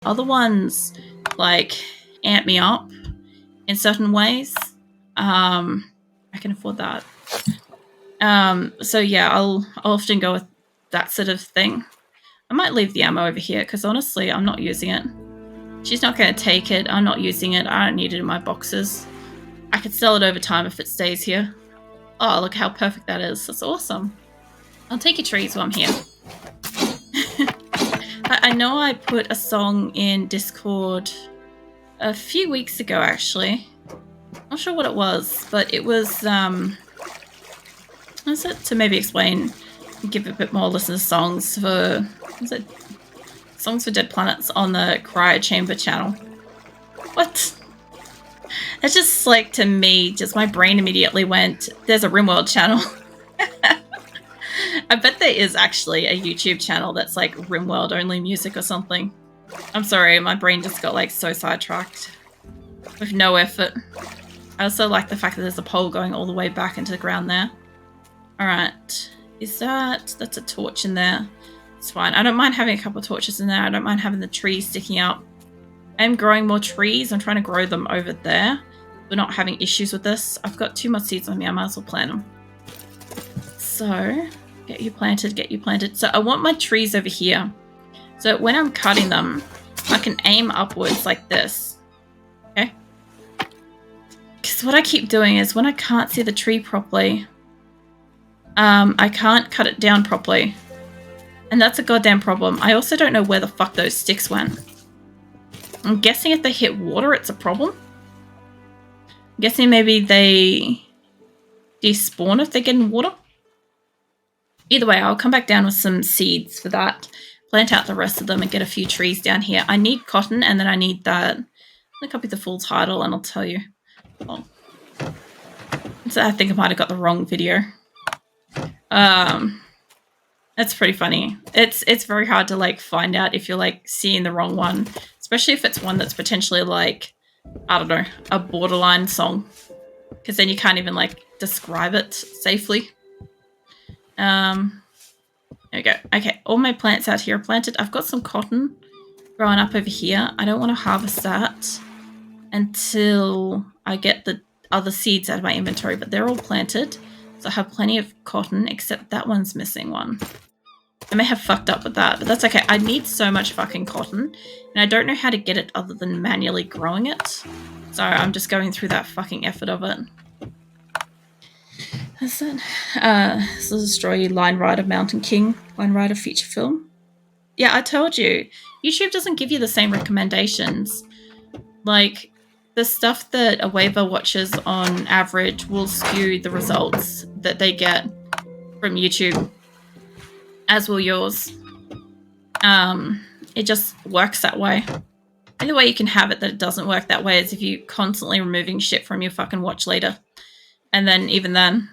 Other ones, like, amp me up in certain ways. I can afford that. So yeah, I'll often go with that sort of thing. I might leave the ammo over here because honestly, I'm not using it. She's not going to take it. I'm not using it. I don't need it in my boxes. I could sell it over time if it stays here. Oh, look how perfect that is. That's awesome. I'll take your trees while I'm here. I know I put a song in Discord a few weeks ago, actually. Not sure what it was, but it was, is it to maybe explain, give a bit more listen to songs for, is it Songs for Dead Planets on the Cryo Chamber channel. What? It's just like, to me, just my brain immediately went, there's a RimWorld channel. I bet there is actually a YouTube channel that's like RimWorld only music or something. I'm sorry, my brain just got like so sidetracked with no effort. I also like the fact that there's a pole going all the way back into the ground there. Alright, that's a torch in there. It's fine. I don't mind having a couple of torches in there. I don't mind having the trees sticking up. I'm growing more trees. I'm trying to grow them over there. We're not having issues with this. I've got 2 more seeds on me. I might as well plant them. So, get you planted. So I want my trees over here. So when I'm cutting them, I can aim upwards like this. Okay? Because what I keep doing is when I can't see the tree properly, I can't cut it down properly. And that's a goddamn problem. I also don't know where the fuck those sticks went. I'm guessing if they hit water, it's a problem. I'm guessing maybe they despawn if they get in water. Either way, I'll come back down with some seeds for that. Plant out the rest of them and get a few trees down here. I need cotton and then I need that. I'm going to copy the full title and I'll tell you. Oh. So I think I might have got the wrong video. That's pretty funny. It's very hard to like find out if you're like seeing the wrong one, especially if it's one that's potentially like, I don't know, a borderline song, because then you can't even like describe it safely. There we go. Okay, all my plants out here are planted. I've got some cotton growing up over here. I don't want to harvest that until I get the other seeds out of my inventory, but they're all planted. So I have plenty of cotton, except that one's missing one. I may have fucked up with that, but that's okay. I need so much fucking cotton, and I don't know how to get it other than manually growing it. So I'm just going through that fucking effort of it. That's it. This is Destroy Line Rider Mountain King, Line Rider feature film. Yeah, I told you. YouTube doesn't give you the same recommendations. Like, the stuff that a waiver watches on average will skew the results that they get from YouTube, as will yours. It just works that way. The only way you can have it that it doesn't work that way is if you're constantly removing shit from your fucking watch later. And then, even then,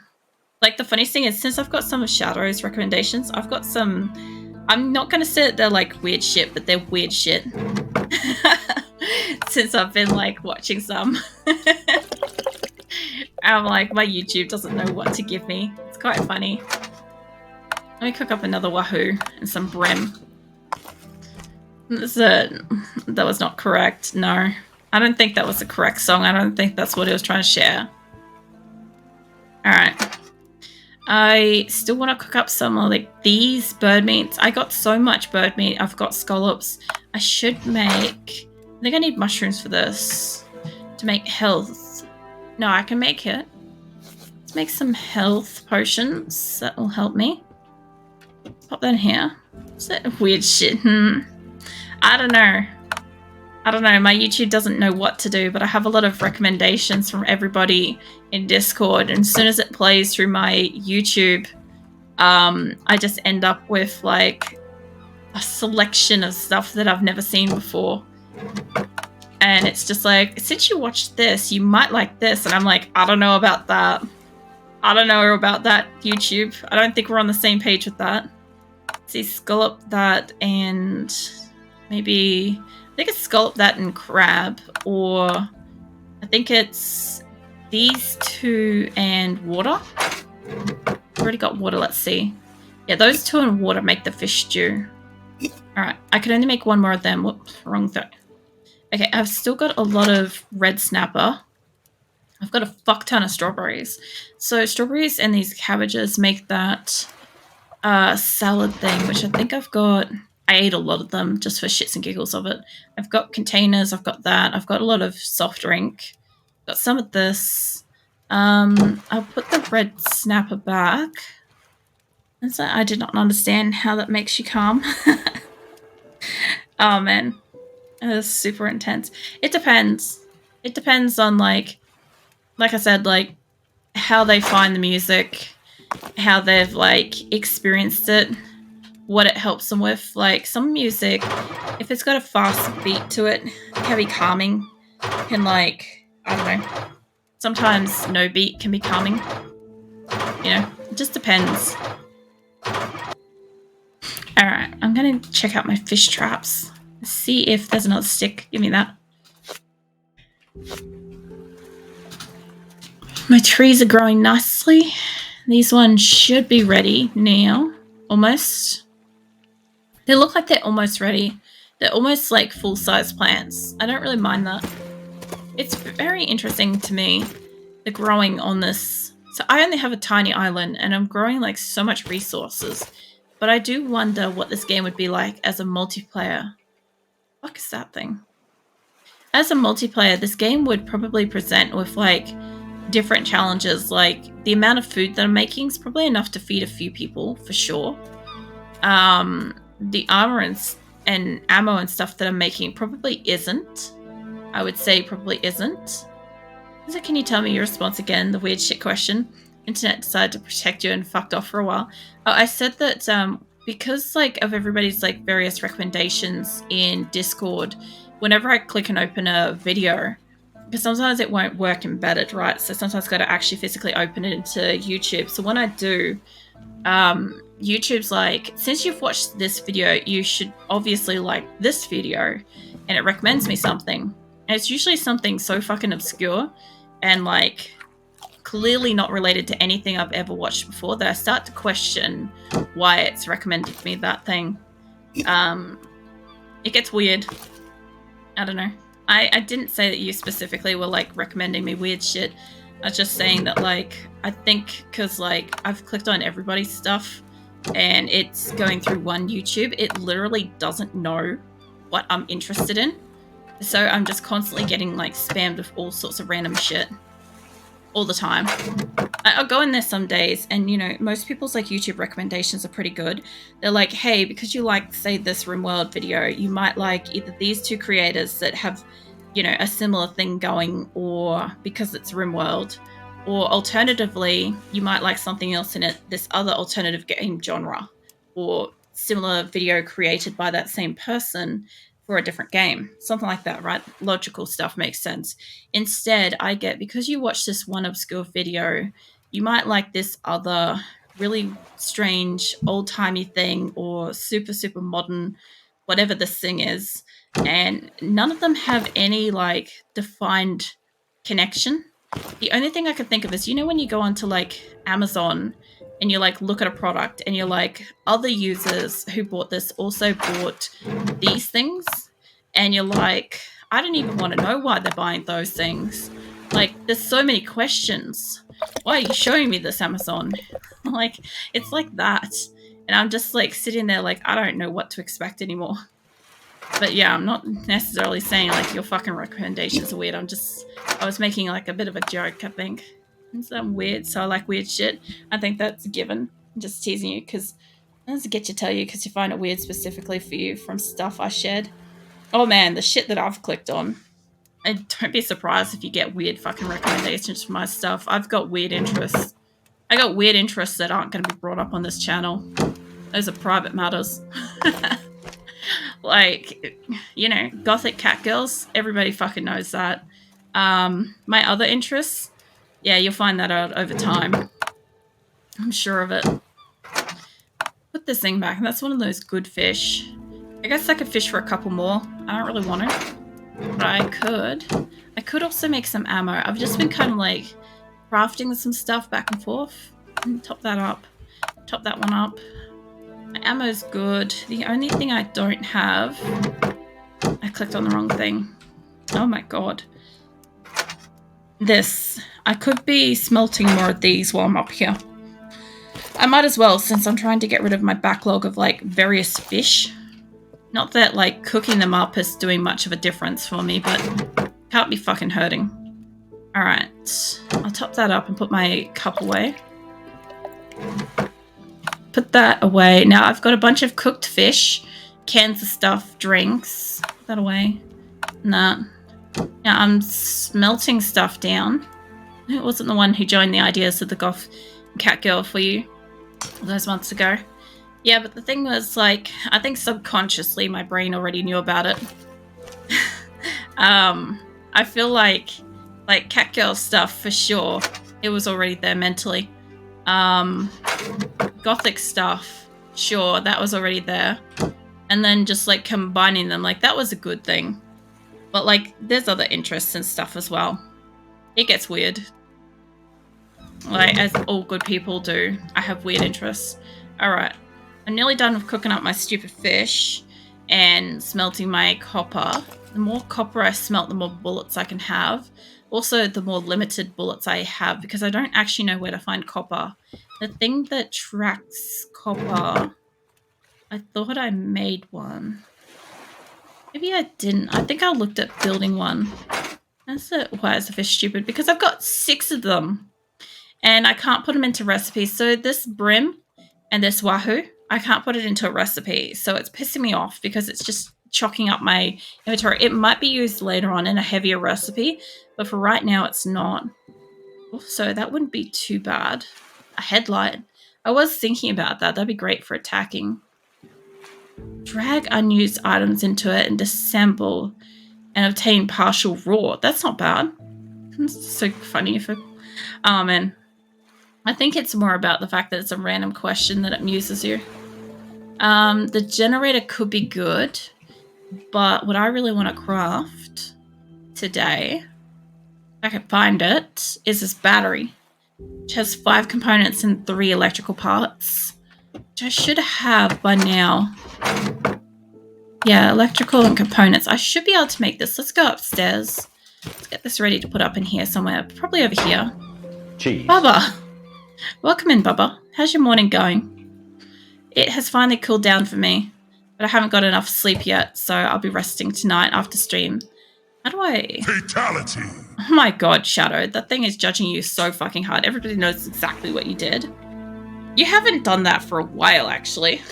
like, the funniest thing is, since I've got some of Shadow's recommendations, I've got some, I'm not going to say that they're like weird shit, but they're weird shit. Since I've been like watching some. I'm like, my YouTube doesn't know what to give me. It's quite funny. Let me cook up another wahoo and some brim. That was not correct. No. I don't think that was the correct song. I don't think that's what it was trying to share. Alright. I still want to cook up some of like these bird meats. I got so much bird meat. I've got scallops. I should make... I think I need mushrooms for this. To make health. No, I can make it. Let's make some health potions. That will help me. Pop that in here. Is that weird shit? I don't know. I don't know. My YouTube doesn't know what to do, but I have a lot of recommendations from everybody in Discord. And as soon as it plays through my YouTube, I just end up with like a selection of stuff that I've never seen before. And it's just like, since you watched this, you might like this. And I'm like, I don't know about that. I don't know about that, YouTube. I don't think we're on the same page with that. Let's see, scallop that and maybe... I think it's scallop that and crab, or I think it's these two and water. I've already got water, let's see. Yeah, those two and water make the fish stew. Alright, I can only make one more of them. Whoops, wrong thing. Okay, I've still got a lot of red snapper. I've got a fuck ton of strawberries. So strawberries and these cabbages make that salad thing, which I think I've got. I ate a lot of them just for shits and giggles of it. I've got containers, I've got that. I've got a lot of soft drink. Got some of this. I'll put the red snapper back. And so I did not understand how that makes you calm. Oh man. That is super intense. It depends. It depends on like I said, like how they find the music, how they've like experienced it, what it helps them with. Like some music, if it's got a fast beat to it, can be calming. Can like, I don't know. Sometimes no beat can be calming. You know, it just depends. Alright, I'm gonna check out my fish traps. See if there's another stick. Give me that. My trees are growing nicely. These ones should be ready now. Almost. They look like they're almost ready. They're almost like full-size plants. I don't really mind that. It's very interesting to me, the growing on this. So I only have a tiny island and I'm growing like so much resources. But I do wonder what this game would be like as a multiplayer. What is that thing? As a multiplayer, this game would probably present with like different challenges. Like the amount of food that I'm making is probably enough to feed a few people for sure. The armor and ammo and stuff that I'm making probably isn't. I would say probably isn't. So can you tell me your response again? The weird shit question. Internet decided to protect you and fucked off for a while. Oh, I said that because like of everybody's like various recommendations in Discord, whenever I click and open a video, because sometimes it won't work embedded, right? So sometimes I've got to actually physically open it into YouTube. So when I do, YouTube's like, since you've watched this video, you should obviously like this video, and it recommends me something. And it's usually something so fucking obscure and like clearly not related to anything I've ever watched before that I start to question why it's recommended me that thing. It gets weird. I don't know. I didn't say that you specifically were like recommending me weird shit. I was just saying that like I think because like I've clicked on everybody's stuff and it's going through one YouTube, it literally doesn't know what I'm interested in. So I'm just constantly getting like spammed with all sorts of random shit all the time. I'll go in there some days and, you know, most people's like YouTube recommendations are pretty good. They're like, hey, because you like, say, this RimWorld video, you might like either these two creators that have, you know, a similar thing going, or because it's RimWorld, or alternatively, you might like something else in it, this other alternative game genre, or similar video created by that same person for a different game. Something like that, right? Logical stuff makes sense. Instead, I get, because you watch this one obscure video, you might like this other really strange old-timey thing or super, super modern, whatever this thing is. And none of them have any like defined connection. The only thing I could think of is, you know, when you go onto like Amazon and you like look at a product and you're like, other users who bought this also bought these things, and you're like, I don't even want to know why they're buying those things. Like, there's so many questions. Why are you showing me this, Amazon? Like, it's like that. And I'm just like sitting there like, I don't know what to expect anymore. But yeah, I'm not necessarily saying like your fucking recommendations are weird. I was making like a bit of a joke, I think. It's weird, so I like weird shit. I think that's a given. I'm just teasing you because I don't get to tell you because you find it weird specifically for you from stuff I shared. Oh man, the shit that I've clicked on. And don't be surprised if you get weird fucking recommendations for my stuff. I've got weird interests. I got weird interests that aren't going to be brought up on this channel. Those are private matters. Like, you know, gothic cat girls. Everybody fucking knows that. My other interests, yeah, you'll find that out over time. I'm sure of it. Put this thing back. That's one of those good fish. I guess I could fish for a couple more. I don't really want to. But I could. I could also make some ammo. I've just been kind of like crafting some stuff back and forth. And top that up. Top that one up. My ammo's good. The only thing I don't have... I clicked on the wrong thing. Oh my god. This. I could be smelting more of these while I'm up here. I might as well, since I'm trying to get rid of my backlog of, like, various fish. Not that, like, cooking them up is doing much of a difference for me, but can't be fucking hurting. Alright. I'll top that up and put my cup away. Put that away. Now I've got a bunch of cooked fish, cans of stuff, drinks. Put that away. Nah. Now I'm smelting stuff down. It wasn't the one who joined the Ideas of the Goth Cat Girl for you those months ago. Yeah, but the thing was, like, I think subconsciously my brain already knew about it. I feel like Cat Girl stuff for sure. It was already there mentally. Gothic stuff, sure, that was already there. And then just like combining them, like that was a good thing. But like there's other interests and stuff as well. It gets weird. Like as all good people do, I have weird interests. Alright, I'm nearly done with cooking up my stupid fish and smelting my copper. The more copper I smelt, the more bullets I can have. Also, the more limited bullets I have because I don't actually know where to find copper. The thing that tracks copper, I thought I made one. Maybe I didn't. I think I looked at building one. Why is the fish stupid? Because I've got 6 of them. And I can't put them into recipes. So this brim and this wahoo, I can't put it into a recipe. So it's pissing me off because it's just chocking up my inventory. It might be used later on in a heavier recipe, but for right now it's not. Also, that wouldn't be too bad. A headlight. I was thinking about that. That'd be great for attacking. Drag unused items into it and disassemble and obtain partial raw. That's not bad. It's so funny. Oh, man. I think it's more about the fact that it's a random question that amuses you. The generator could be good, but what I really want to craft today, if I can find it, is this battery, which has 5 components and 3 electrical parts, which I should have by now. Yeah, electrical and components. I should be able to make this. Let's go upstairs. Let's get this ready to put up in here somewhere. Probably over here. Jeez. Bubba! Welcome in, Bubba. How's your morning going? It has finally cooled down for me, but I haven't got enough sleep yet, so I'll be resting tonight after stream. How do I... Fatality! Oh my god, Shadow. That thing is judging you so fucking hard. Everybody knows exactly what you did. You haven't done that for a while, actually.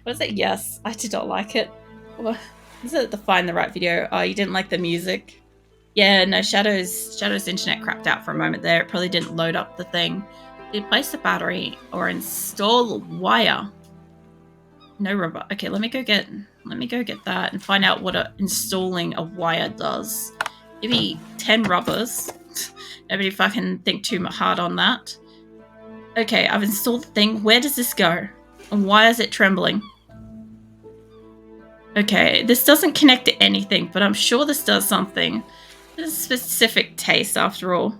Was it? Yes, I did not like it. What? Is it the Find the Right video? Oh, you didn't like the music? Yeah, no, Shadow's internet crapped out for a moment there. It probably didn't load up the thing. Did you place the battery or install a wire? No rubber. Okay, let me go get that and find out what installing a wire does. Maybe 10 rubbers. Nobody fucking think too hard on that. Okay, I've installed the thing. Where does this go? And why is it trembling? Okay, this doesn't connect to anything, but I'm sure this does something. There's a specific taste after all.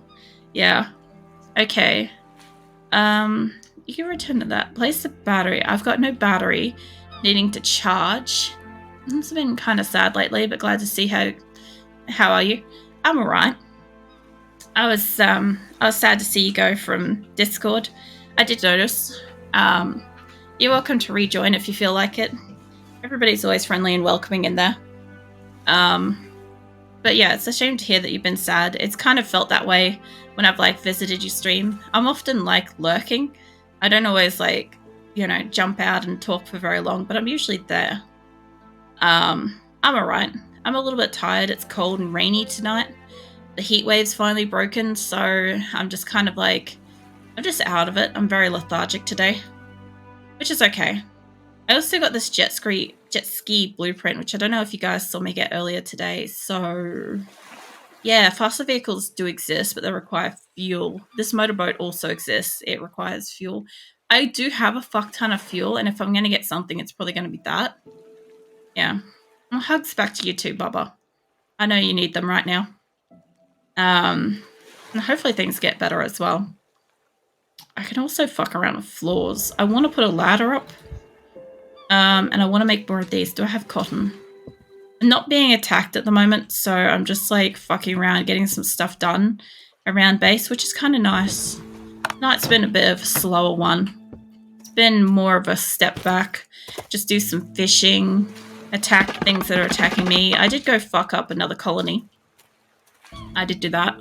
Yeah. Okay. You can return to that. Place the battery. I've got no battery. Needing to charge. It's been kind of sad lately, but glad to see how are you? I'm alright. I was sad to see you go from Discord. I did notice. You're welcome to rejoin if you feel like it. Everybody's always friendly and welcoming in there. But yeah, it's a shame to hear that you've been sad. It's kind of felt that way when I've like visited your stream. I'm often like lurking. I don't always like, jump out and talk for very long, but I'm usually there. I'm alright. I'm a little bit tired. It's cold and rainy tonight. The heat wave's finally broken, so I'm just kind of like, I'm just out of it. I'm very lethargic today, which is okay. I also got this jet ski blueprint, which I don't know if you guys saw me get earlier today. So yeah, faster vehicles do exist, but they require fuel. This motorboat also exists. It requires fuel. I do have a fuck ton of fuel, and if I'm going to get something, it's probably going to be that. Yeah. Well, hugs back to you too, Bubba. I know you need them right now. And hopefully things get better as well. I can also fuck around with floors. I want to put a ladder up. And I want to make more of these. Do I have cotton? I'm not being attacked at the moment, so I'm just like fucking around, getting some stuff done around base, which is kind of nice. Night's been a bit of a slower one. It's been more of a step back. Just do some fishing, attack things that are attacking me. I did go fuck up another colony. I did do that.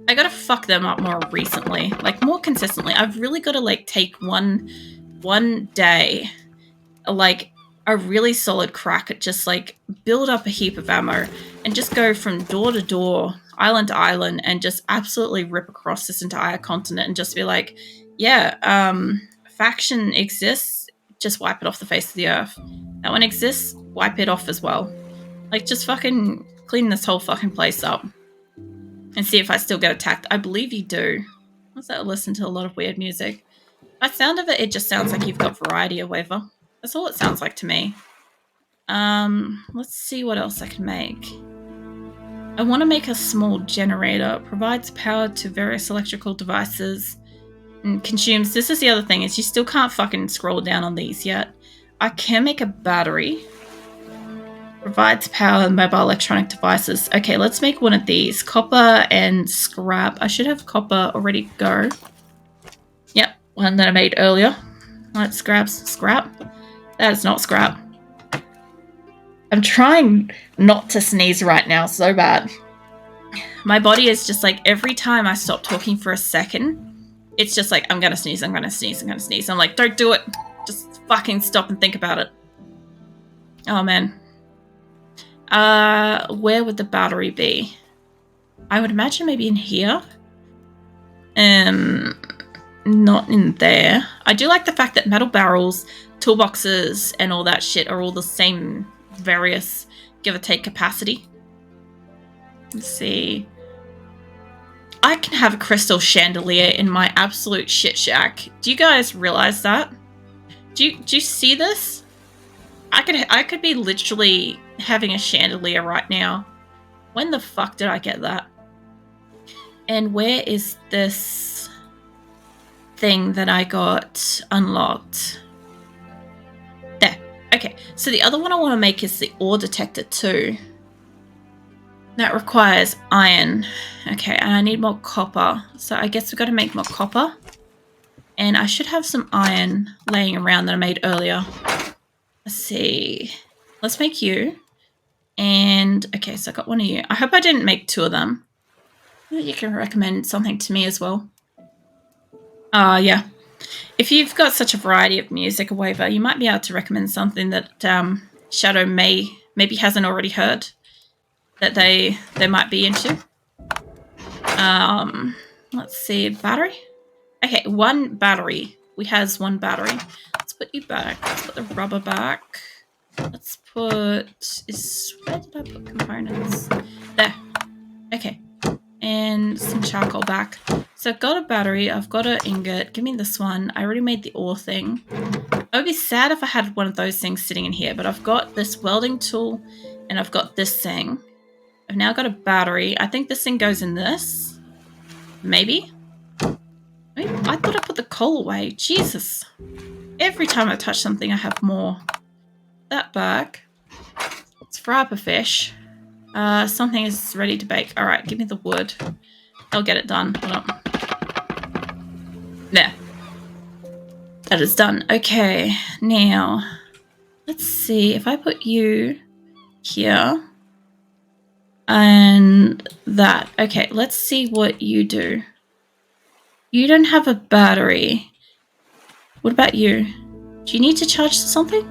I gotta fuck them up more recently, like more consistently. I've really got to like take one day, like a really solid crack at just like build up a heap of ammo and just go from door to door, island to island, and just absolutely rip across this entire continent and just be like, yeah, faction exists, just wipe it off the face of the earth. That one exists, wipe it off as well. Like, just fucking clean this whole fucking place up and see if I still get attacked. I believe you do. What's that? Listen to a lot of weird music. By the sound of it, it just sounds like you've got variety or whatever. That's all it sounds like to me. Let's see what else I can make. I want to make a small generator. Provides power to various electrical devices and consumes... This is the other thing, is you still can't fucking scroll down on these yet. I can make a battery. Provides power to mobile electronic devices. Okay, let's make one of these. Copper and scrap. I should have copper already to go. Yep, one that I made earlier. Let's grab some scrap. That is not scrap. I'm trying not to sneeze right now so bad. My body is just like, every time I stop talking for a second, it's just like, I'm gonna sneeze, I'm gonna sneeze, I'm gonna sneeze. I'm like, don't do it. Just fucking stop and think about it. Oh, man. Where would the battery be? I would imagine maybe in here. Not in there. I do like the fact that metal barrels, toolboxes, and all that shit are all the same various give or take capacity. Let's see. I can have a crystal chandelier in my absolute shit shack. Do you guys realize that? Do you see this? I could be literally having a chandelier right now. When the fuck did I get that? And where is this thing that I got unlocked? There. Okay, so the other one I want to make is the ore detector too. That requires iron. Okay, and I need more copper. So I guess we've got to make more copper. And I should have some iron laying around that I made earlier. Let's see. Let's make you. And, okay, so I got one of you. I hope I didn't make two of them. You can recommend something to me as well. Yeah. If you've got such a variety of music or whatever, you might be able to recommend something that Shadow maybe hasn't already heard that they might be into. Let's see, battery? Okay, one battery. We has one battery. Let's put you back. Let's put the rubber back. Let's put... Where did I put components? There. Okay. And some charcoal back. So I've got a battery. I've got an ingot. Give me this one. I already made the ore thing. I would be sad if I had one of those things sitting in here, but I've got this welding tool and I've got this thing. I've now got a battery. I think this thing goes in this. Maybe? Wait, I thought I put the coal away. Jesus. Every time I touch something, I have more. That back. Let's fry up a fish. Something is ready to bake. Alright, give me the wood. I'll get it done. Hold on. There. That is done. Okay, now, let's see. If I put you here and that. Okay, let's see what you do. You don't have a battery. What about you? Do you need to charge something?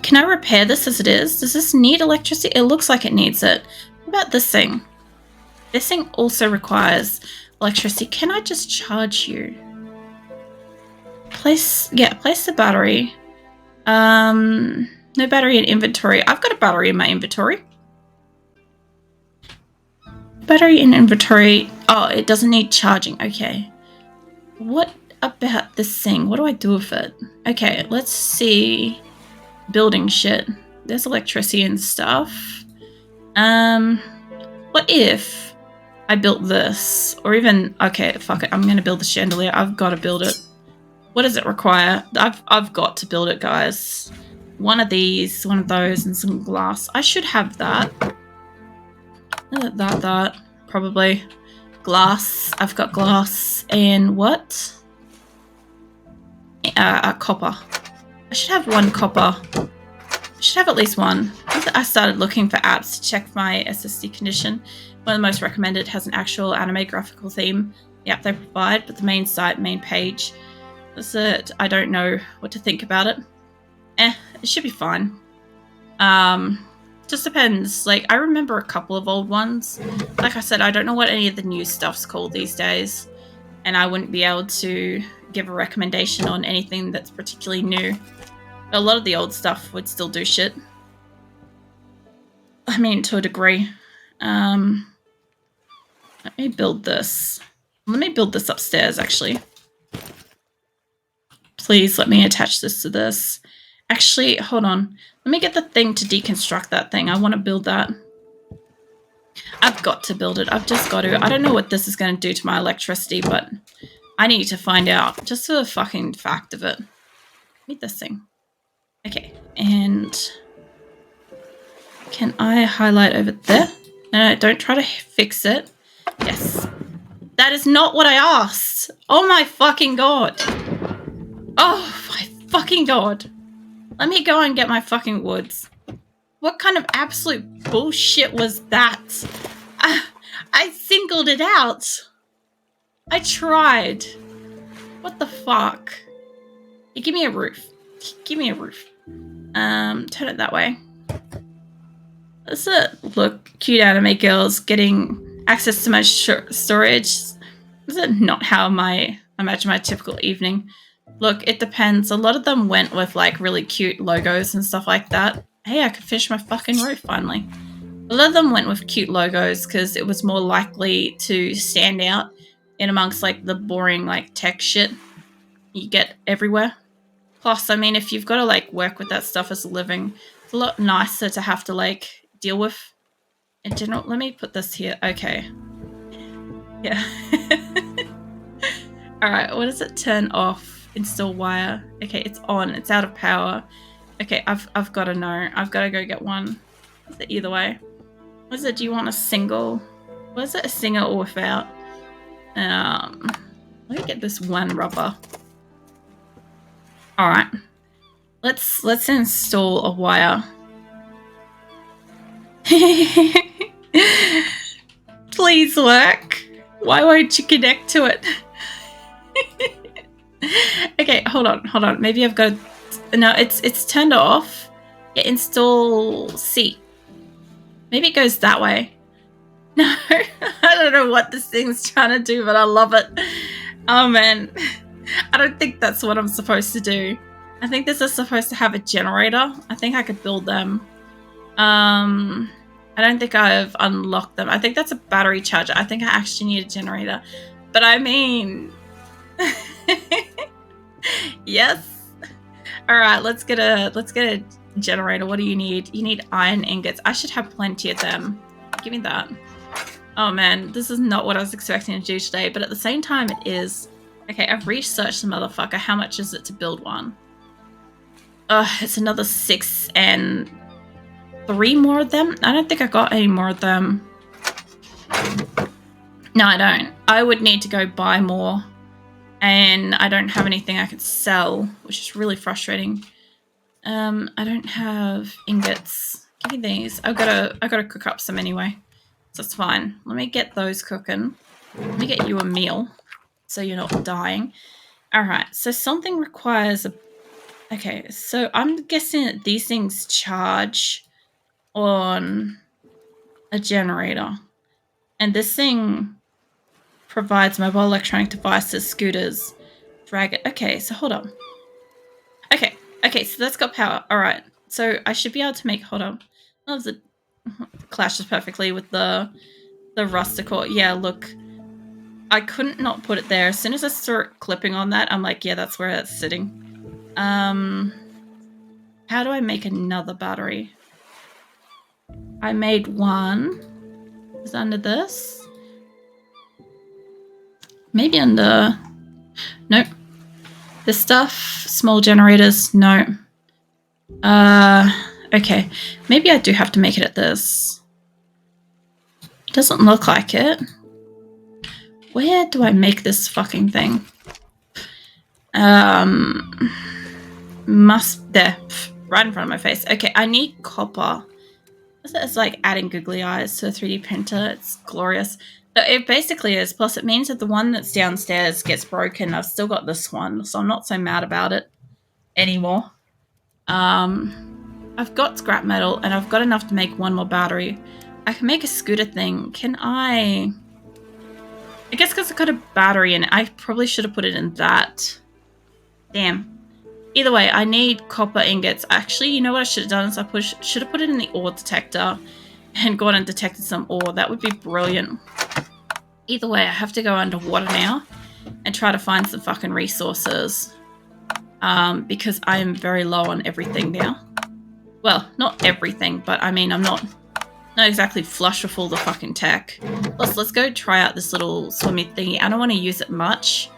Can I repair this as it is? Does this need electricity? It looks like it needs it. What about this thing? This thing also requires electricity. Can I just charge you? Place the battery. No battery in inventory. I've got a battery in my inventory. Battery in inventory. Oh, it doesn't need charging. Okay. What about this thing? What do I do with it? Okay, let's see. Building shit. There's electricity and stuff. What if I built this, or even, okay, fuck it, I'm gonna build the chandelier. I've got to build it. What does it require? I've got to build it, guys. One of these, one of those, and some glass. I should have that. That, probably. Glass. I've got glass. And what? Copper. I should have one copper. I should have at least one. I started looking for apps to check my SSD condition. One of the most recommended has an actual anime graphical theme. The app they provide, but the main site, main page. That's it. I don't know what to think about it. It should be fine. Just depends. Like, I remember a couple of old ones. Like I said, I don't know what any of the new stuff's called these days. And I wouldn't be able to give a recommendation on anything that's particularly new. But a lot of the old stuff would still do shit. I mean, to a degree. Let me build this. Let me build this upstairs, actually. Please let me attach this to this. Actually, hold on. Let me get the thing to deconstruct that thing. I want to build that. I've got to build it. I've just got to. I don't know what this is going to do to my electricity, but I need to find out. Just for the fucking fact of it. Need this thing. Okay, and can I highlight over there? No, don't try to fix it. Yes. That is not what I asked. Oh my fucking god. Oh my fucking god. Let me go and get my fucking woods. What kind of absolute bullshit was that? I singled it out. I tried. What the fuck? Hey, give me a roof. Give me a roof. Turn it that way. That's it. Look, cute anime girls getting access to my storage. Is it not how I imagine my typical evening? Look, it depends. A lot of them went with like really cute logos and stuff like that. Hey, I could finish my fucking roof finally. A lot of them went with cute logos because it was more likely to stand out in amongst like the boring like tech shit you get everywhere. Plus, I mean, if you've got to like work with that stuff as a living, it's a lot nicer to have to like deal with in general. Let me put this here. Okay. Yeah. All right. What does it turn off? Install wire. Okay, it's on. It's out of power. Okay, I've got to know. I've got to go get one. Is it either way? What is it? Do you want a single? Was it a single or without? Let me get this one rubber. All right. Let's install a wire. Please work. Why won't you connect to it? Okay, hold on. Maybe I've got. No, it's turned off. Yeah, install C. Maybe it goes that way. No, I don't know what this thing's trying to do, but I love it. Oh man, I don't think that's what I'm supposed to do. I think this is supposed to have a generator. I think I could build them. I don't think I've unlocked them. I think that's a battery charger. I think I actually need a generator. But I mean... Yes. All right, let's get a generator. What do you need? You need iron ingots. I should have plenty of them. Give me that. Oh man, this is not what I was expecting to do today, but at the same time it is. Okay, I've researched the motherfucker. How much is it to build one? It's another 6 and 3 more of them. I don't think I got any more of them. No, I don't. I would need to go buy more. And I don't have anything I could sell, which is really frustrating. I don't have ingots. Give me these. I gotta cook up some anyway. So it's fine. Let me get those cooking. Let me get you a meal so you're not dying. Alright, so something requires a... Okay, so I'm guessing that these things charge on a generator. And this thing provides mobile electronic devices, scooters, drag it. Okay, so hold on. Okay, so that's got power. All right, so I should be able to make. Hold on. Oh, it clashes perfectly with the rustic core. Yeah, look, I couldn't not put it there. As soon as I start clipping on that, I'm like, yeah, that's where it's sitting. How do I make another battery? I made one. Is under this. Maybe under... Nope. This stuff, small generators, no. Okay. Maybe I do have to make it at this. Doesn't look like it. Where do I make this fucking thing? Must... There. Right in front of my face. Okay, I need copper. It's like adding googly eyes to a 3D printer. It's glorious. But it basically is. Plus, it means that the one that's downstairs gets broken. I've still got this one, so I'm not so mad about it anymore. I've got scrap metal, and I've got enough to make one more battery. I can make a scooter thing. Can I guess because I got a battery in it, I probably should have put it in that. Damn. Either way, I need copper ingots. Actually, you know what I should have done is I should have put it in the ore detector and gone and detected some ore. That would be brilliant. Either way, I have to go underwater now and try to find some fucking resources. Because I am very low on everything now. Well, not everything, but I mean, I'm not exactly flush with all the fucking tech. Let's go try out this little swimmy thingy. I don't want to use it much,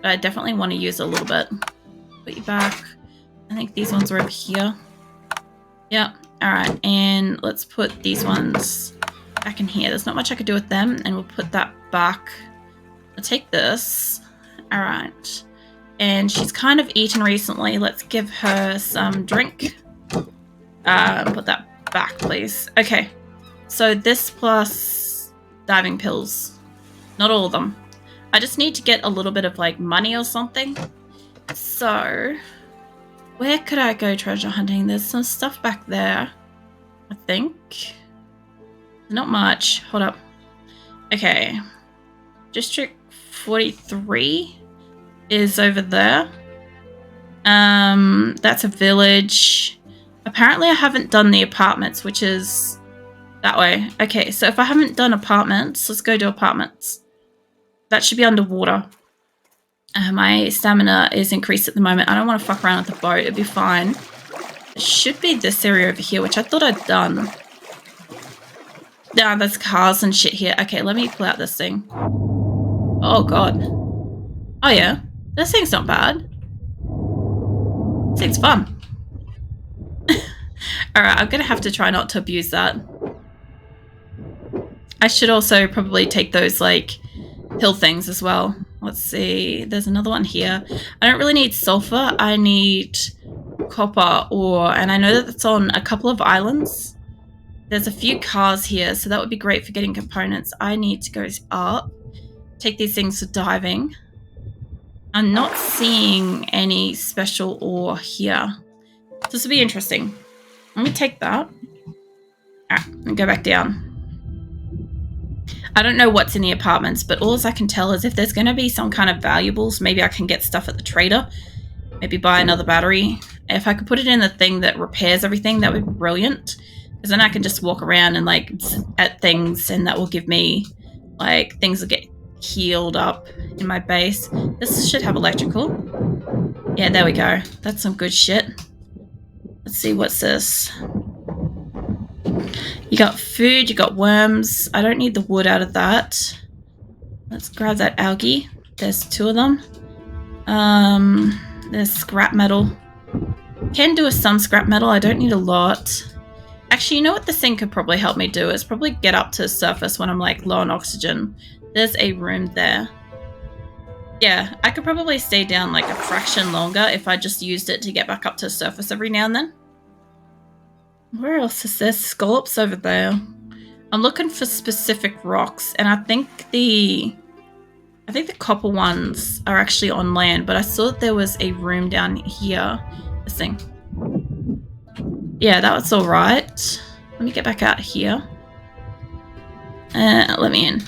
but I definitely want to use it a little bit. Put you back. I think these ones are over here. Yeah. Alright, and let's put these ones back in here. There's not much I could do with them, and we'll put that back. I'll take this. Alright. And she's kind of eaten recently. Let's give her some drink. Put that back, please. Okay. So this plus diving pills. Not all of them. I just need to get a little bit of like money or something. So, where could I go treasure hunting? There's some stuff back there, I think. Not much. Hold up. Okay. District 43 is over there. That's a village. Apparently I haven't done the apartments, which is that way. Okay, so if I haven't done apartments, let's go do apartments. That should be underwater. My stamina is increased at the moment. I don't want to fuck around with the boat. It'll be fine. It should be this area over here, which I thought I'd done. Nah, there's cars and shit here. Okay, let me pull out this thing. Oh, God. Oh, yeah. This thing's not bad. This thing's fun. Alright, I'm gonna have to try not to abuse that. I should also probably take those, like, hill things as well. Let's see. There's another one here. I don't really need sulfur. I need copper ore, and I know that it's on a couple of islands. There's a few cars here, so that would be great for getting components. I need to go up, take these things for diving. I'm not seeing any special ore here. So this will be interesting. Let me take that. Alright, and go back down. I don't know what's in the apartments, but all I can tell is if there's going to be some kind of valuables, maybe I can get stuff at the trader. Maybe buy another battery. If I could put it in the thing that repairs everything, that would be brilliant. Because then I can just walk around and, like, at things, and that will give me, like, things that get healed up in my base. This should have electrical. Yeah, there we go. That's some good shit. Let's see, what's this? You got food, you got worms. I don't need the wood out of that. Let's grab that algae. There's 2 of them. There's scrap metal. Can do with some scrap metal. I don't need a lot. Actually, you know what this thing could probably help me do is probably get up to the surface when I'm, like, low on oxygen. There's a room there. Yeah, I could probably stay down, like, a fraction longer if I just used it to get back up to the surface every now and then. Where else is there? Scallops over there. I'm looking for specific rocks, and I think the copper ones are actually on land, but I saw that there was a room down here. This thing. Yeah, that was all right. Let me get back out here. Let me in.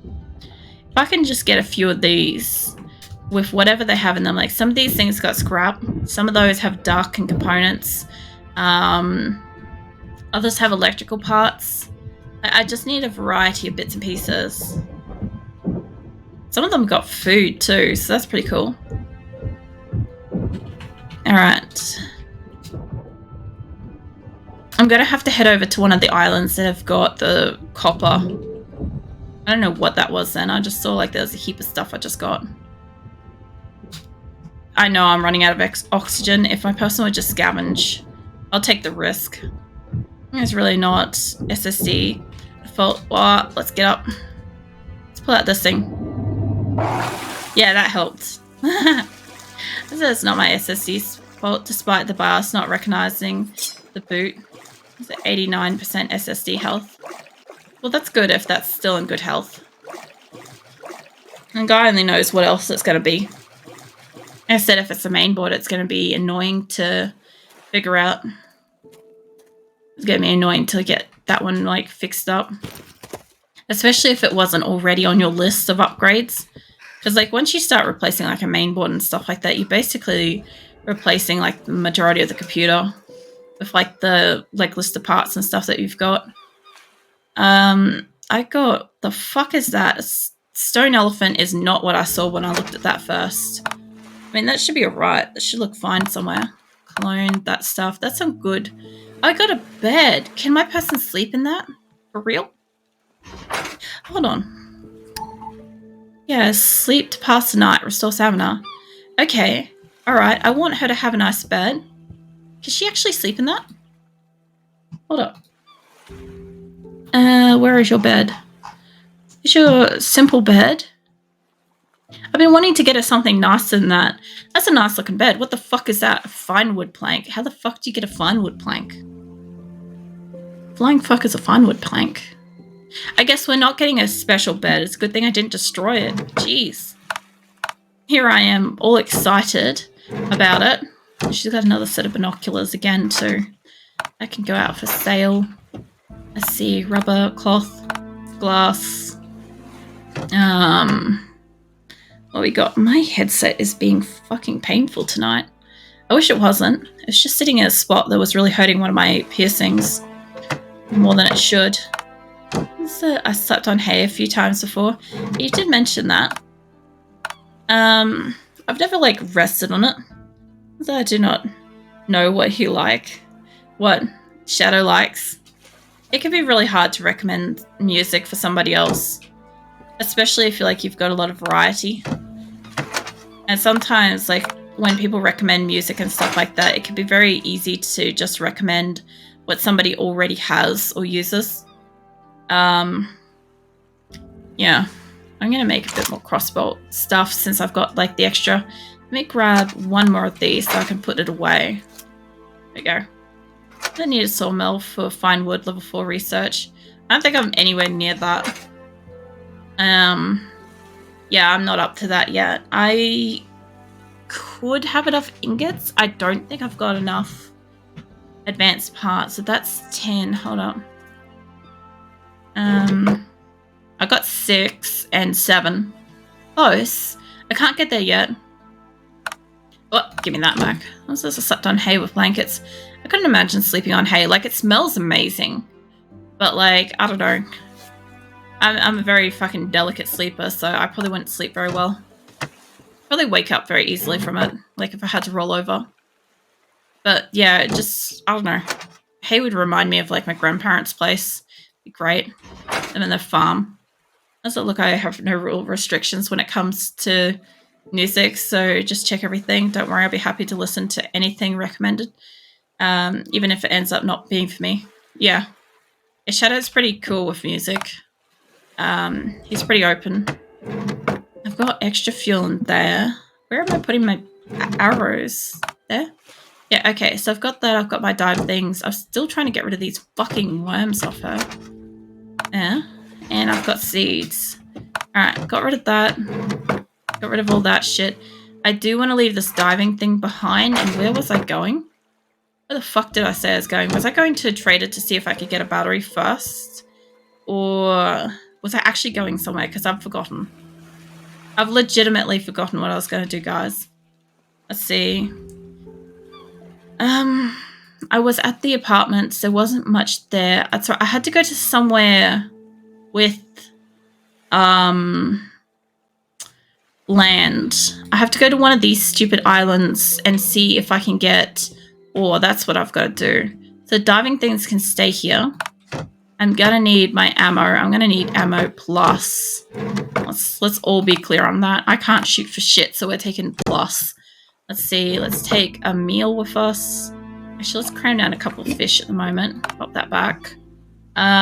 If I can just get a few of these with whatever they have in them, like some of these things got scrap, some of those have dark and components. Others have electrical parts. I just need a variety of bits and pieces. Some of them got food too, so that's pretty cool. Alright. I'm gonna have to head over to one of the islands that have got the copper. I don't know what that was then. I just saw like there was a heap of stuff I just got. I know I'm running out of oxygen. If my person would just scavenge, I'll take the risk. It's really not SSD fault. Well, let's get up. Let's pull out this thing. Yeah, that helped. It's not my SSD's fault, despite the BIOS not recognizing the boot. It's at 89% SSD health. Well, that's good if that's still in good health. And guy only knows what else it's going to be. I said if it's a main board, it's going to be annoying to figure out. It's going to be annoying to get that one like fixed up. Especially if it wasn't already on your list of upgrades. Because like once you start replacing like a main board and stuff like that, you're basically replacing like the majority of the computer with like the like list of parts and stuff that you've got. I got, the fuck is that? Stone elephant is not what I saw when I looked at that first. I mean, that should be alright. That should look fine somewhere. Clone, that stuff. That's some good. I got a bed. Can my person sleep in that? For real? Hold on. Yeah, sleep to pass the night. Restore stamina. Okay. Alright. I want her to have a nice bed. Can she actually sleep in that? Hold up. Where is your bed? Is your simple bed? I've been wanting to get her something nicer than that. That's a nice looking bed. What the fuck is that? A fine wood plank. How the fuck do you get a fine wood plank? Flying fuck is a fine wood plank. I guess we're not getting a special bed. It's a good thing I didn't destroy it. Jeez. Here I am, all excited about it. She's got another set of binoculars again too. That can go out for sale. Let's see, rubber, cloth, glass. What we got? My headset is being fucking painful tonight. I wish it wasn't. It's just sitting in a spot that was really hurting one of my piercings more than it should. I slept on hay a few times before. You did mention that. I've never like rested on it. So I do not know what you like. What Shadow likes. It can be really hard to recommend music for somebody else. Especially if you've got a lot of variety. And sometimes like when people recommend music and stuff like that, it can be very easy to just recommend what somebody already has or uses. Yeah. I'm going to make a bit more crossbow stuff since I've got like the extra. Let me grab one more of these so I can put it away. There we go. I don't need a sawmill for fine wood level 4 research. I don't think I'm anywhere near that. Yeah, I'm not up to that yet. I could have enough ingots. I don't think I've got enough advanced parts. So that's 10. Hold up. I got 6 and 7. Close. I can't get there yet. Oh, give me that back. What's this? I slept on hay with blankets. I couldn't imagine sleeping on hay. Like, it smells amazing. But, like, I don't know. I'm a very fucking delicate sleeper, so I probably wouldn't sleep very well. Probably wake up very easily from it, like if I had to roll over. But, yeah, it just, I don't know. Hay would remind me of, like, my grandparents' place. It'd be great. And then the farm. Also, look, I have no real restrictions when it comes to music, so just check everything. Don't worry, I'll be happy to listen to anything recommended, even if it ends up not being for me. Yeah. Shadow's pretty cool with music. He's pretty open. I've got extra fuel in there. Where am I putting my arrows? There? Yeah, okay, so I've got that. I've got my dive things. I'm still trying to get rid of these fucking worms off her. Yeah. And I've got seeds. Alright, got rid of that. Got rid of all that shit. I do want to leave this diving thing behind. And where was I going? Where the fuck did I say I was going? Was I going to Trader to see if I could get a battery first? Or was I actually going somewhere? Because I've forgotten. I've legitimately forgotten what I was going to do, guys. Let's see. I was at the apartments. There wasn't much there. That's right. I had to go to somewhere with land. I have to go to one of these stupid islands and see if I can get ore. That's what I've got to do. So diving things can stay here. And I'm gonna need my ammo. I'm gonna need ammo plus. Let's all be clear on that. I can't shoot for shit, so we're taking plus. Let's see. Let's take a meal with us. Actually, let's cram down a couple of fish at the moment. Pop that back.